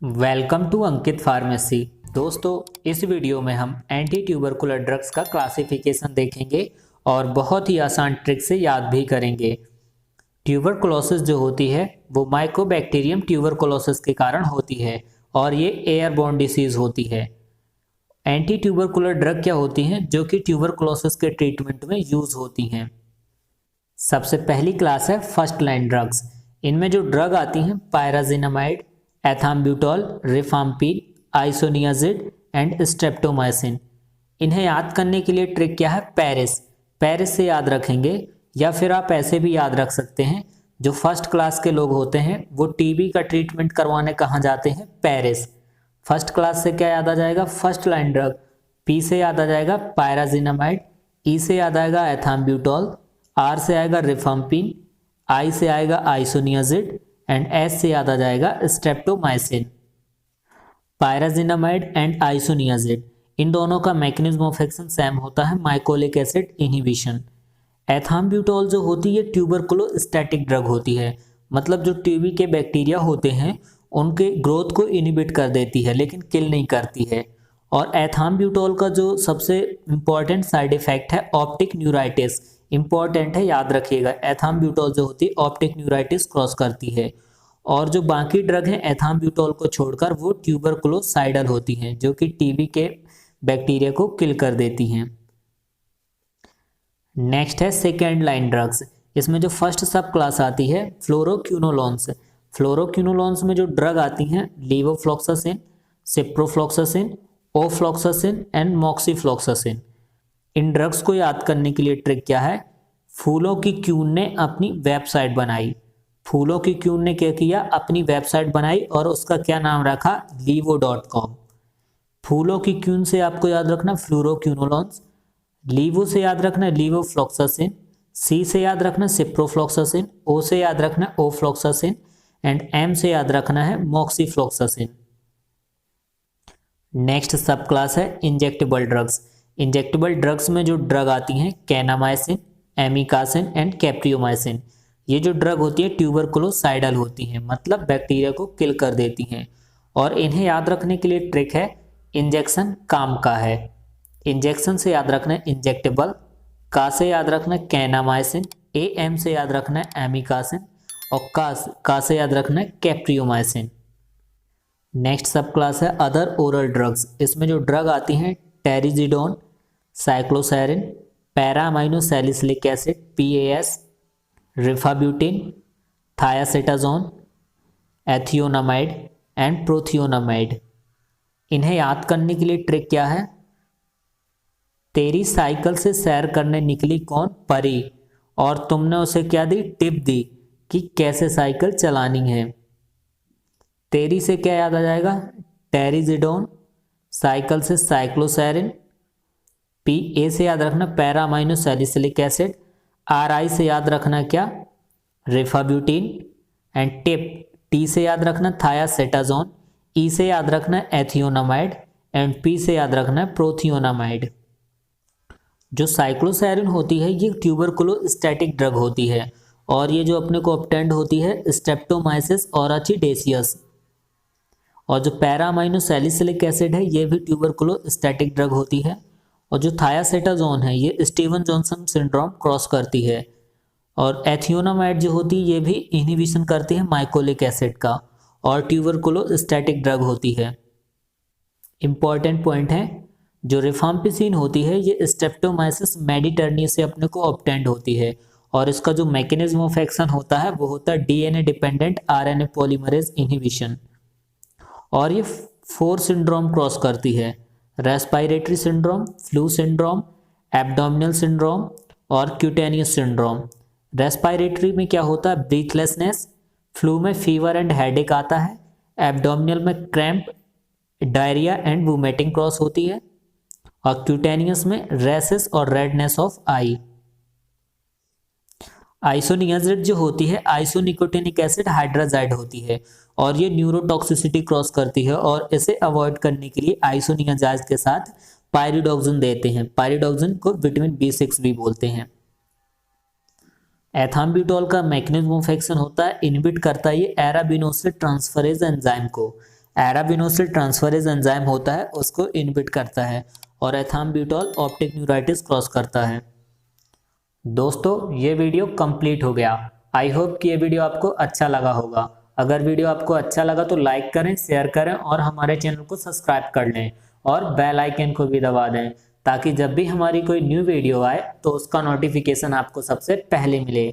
Welcome to Ankit pharmacy. दोस्तों, इस video में हम एंटी ट्यूबरकुलर ड्रग्स का क्लासिफिकेशन देखेंगे और बहुत ही आसान ट्रिक से याद भी करेंगे। ट्यूबरकुलोसिस जो होती है वो माइकोबैक्टीरियम ट्यूबरकुलोसिस के कारण होती है और ये एयरबोर्न डिसीज होती है। एंटी ट्यूबरकुलर ड्रग क्या होती हैं जो कि ट्यूबरकुलोसिस के ट्रीटमेंट में यूज होती हैं। सबसे पहली क्लास है फर्स्ट लाइन ड्रग्स। इनमें जो ड्रग आती हैं pyrazinamide, ethambutol, rifampin, isoniazid and streptomycin. इन्हें याद करने के लिए ट्रिक क्या है, पेरिस। पेरिस से याद रखेंगे या फिर आप ऐसे भी याद रख सकते हैं। जो फर्स्ट क्लास के लोग होते हैं वो टीबी का ट्रीटमेंट करवाने कहाँ जाते हैं, पेरिस। फर्स्ट क्लास से क्या याद आ जाएगा, फर्स्ट लाइन ड्रग। पी से याद आ जाएगा पायराजिनामाइड, ई से याद आएगा एथाम्ब्यूटोल, आर से आएगा रिफाम्पिन, आई से आएगा आइसोनियाजिड एंड एस से याद आ जाएगा स्ट्रेप्टोमाइसिन। पायराजिनामाइड एंड आइसोनियाजिड, इन दोनों का मैकेनिज्म ऑफ एक्शन सेम होता है, माइकोलिक एसिड इनहिबिशन। एथाम्ब्यूटोल जो होती है ट्यूबरकुलोस्टैटिक ड्रग होती है, मतलब जो टीबी के बैक्टीरिया होते हैं उनके ग्रोथ को इनहिबिट कर देती है लेकिन किल नहीं करती है। और एथाम्ब्यूटोल का जो सबसे इम्पॉर्टेंट साइड इफेक्ट है ऑप्टिक न्यूराइटिस, इंपॉर्टेंट है, याद रखिएगा। एथाम्ब्यूटोल जो होती है ऑप्टिक न्यूराइटिस क्रॉस करती है। और जो बाकी ड्रग हैं एथाम्ब्यूटोल को छोड़कर वो ट्यूबरकुलोसाइडल होती हैं जो कि टीबी के बैक्टीरिया को किल कर देती हैं। नेक्स्ट है सेकेंड लाइन ड्रग्स। इसमें जो फर्स्ट सब क्लास आती है फ्लोरोक्यूनोलॉन्स। फ्लोरोक्यूनोलॉन्स में जो ड्रग आती हैं levofloxacin, ciprofloxacin, ofloxacin and moxifloxacin. In drugs को याद करने के लिए ट्रिक क्या है, फूलों की क्यून ने अपनी वेबसाइट बनाई। फूलों की क्यून ने क्या किया, अपनी वेबसाइट बनाई और उसका क्या नाम रखा, लीवो.com। फूलों की क्यून से आपको याद रखना फ्लोरोक्यूनोलॉन्स, लीवो से याद रखना लीवोफ्लॉक्सासिन, सी से याद रखना सिप्रोफ्लॉक्सासिन, ओ से याद रखना ओफ्लॉक्सासिन एंड एम से याद रखना है मॉक्सीफ्लॉक्सासिन। नेक्स्ट सब क्लास है इंजेक्टेबल ड्रग्स। इंजेक्टेबल ड्रग्स में जो ड्रग आती हैं कैनामाइसिन, एमिकासिन एंड कैप्रियोमाइसिन। ये जो ड्रग होती है ट्यूबरकुलोसाइडल होती हैं, मतलब बैक्टीरिया को किल कर देती हैं। और इन्हें याद रखने के लिए ट्रिक है, इंजेक्शन काम का है। इंजेक्शन से याद रखना है इंजेक्टेबल, का से याद रखना है कैनामाइसिन, ए एम से याद रखना है एमिकासिन और का से याद रखना है कैप्रियोमाइसिन। नेक्स्ट सब क्लास है अदर ओरल ड्रग्स। इसमें जो ड्रग आती हैं टेरिजिडोन, साइक्लोसैरिन, पैरामाइनोसैलिसिलिक एसिड PAS, रिफाब्यूटिन, थायासेटाजोन, एथियोनामाइड एंड प्रोथियोनामाइड। इन्हें याद करने के लिए ट्रिक क्या है, तेरी साइकिल से सैर करने निकली कौन, परी, और तुमने उसे क्या दी, टिप दी कि कैसे साइकिल चलानी है। तेरी से क्या याद आ जाएगा, टेरिजिडोन, साइकिल से साइक्लोसैरिन, PA से याद रखना पैरामाइनोसैलिसिलिक एसिड, RI से याद रखना क्या, रिफाब्यूटिन एंड टिप, T से याद रखना थायासेटाजोन, E से याद रखना एथियोनामाइड एंड P से याद रखना प्रोथियोनामाइड। जो साइक्लोसैरिन होती है ये ट्यूबरकुलोस्टैटिक ड्रग होती है और ये जो अपने को ऑब्टेंड होती है स्ट्रेप्टोमाइसिस औराचिडेसियस। और जो पैरामाइनोसैलिसिलिक एसिड है ये भी ट्यूबरकुलोस्टैटिक ड्रग होती है। और जो थायासेटाजोन है ये स्टीवन जॉनसन सिंड्रोम क्रॉस करती है। और एथियोनामाइड जो होती है ये भी इनहिबिशन करती है माइकोलिक एसिड का और ट्यूबरकुलोस्टैटिक ड्रग होती है। इंपॉर्टेंट पॉइंट है, जो रिफाम्पिसिन होती है ये स्ट्रेप्टोमाइसिस मेडिटर्नी से अपने को ऑब्टेंड होती है और इसका जो मैकेनिज्म ऑफ एक्शन होता है वो होता है DNA dependent RNA polymerase inhibition. और ये 4 सिंड्रोम क्रॉस करती है, respiratory syndrome, flu syndrome, abdominal syndrome और क्यूटेनियस सिंड्रोम। रेस्पिरेटरी में क्या होता है, ब्रीथलेसनेस, फ्लू में फीवर एंड हेडेक आता है, एब्डोमिनल में cramp, diarrhoea and vomiting cross होती है और क्यूटेनियस में रैसेस और रेडनेस ऑफ आई। आइसोनियाजिड जो होती है आइसोनिकोटिनिक एसिड हाइड्राजाइड होती है और ये न्यूरोटॉक्सिसिटी क्रॉस करती है और इसे अवॉइड करने के लिए आइसोनियाजाइड के साथ पायरिडोक्सिन देते हैं। पायरिडोक्सिन को विटामिन B6 भी बोलते हैं। एथाम्ब्यूटोल का मैकेनिज्म ऑफ एक्शन होता है, इनहिबिट करता है ये एराबिनोसिड ट्रांसफरेज एंजाइम को। एराबिनोसिल ट्रांसफरेज एंजाइम होता है उसको इनहिबिट करता है और एथाम्ब्यूटॉल ऑप्टिक न्यूराइटिस क्रॉस करता है। दोस्तों ये वीडियो कंप्लीट हो गया। आई होप कि ये वीडियो आपको अच्छा लगा होगा। अगर वीडियो आपको अच्छा लगा तो लाइक करें, शेयर करें और हमारे चैनल को सब्सक्राइब कर लें और बेल आइकन को भी दबा दें ताकि जब भी हमारी कोई न्यू वीडियो आए तो उसका नोटिफिकेशन आपको सबसे पहले मिले।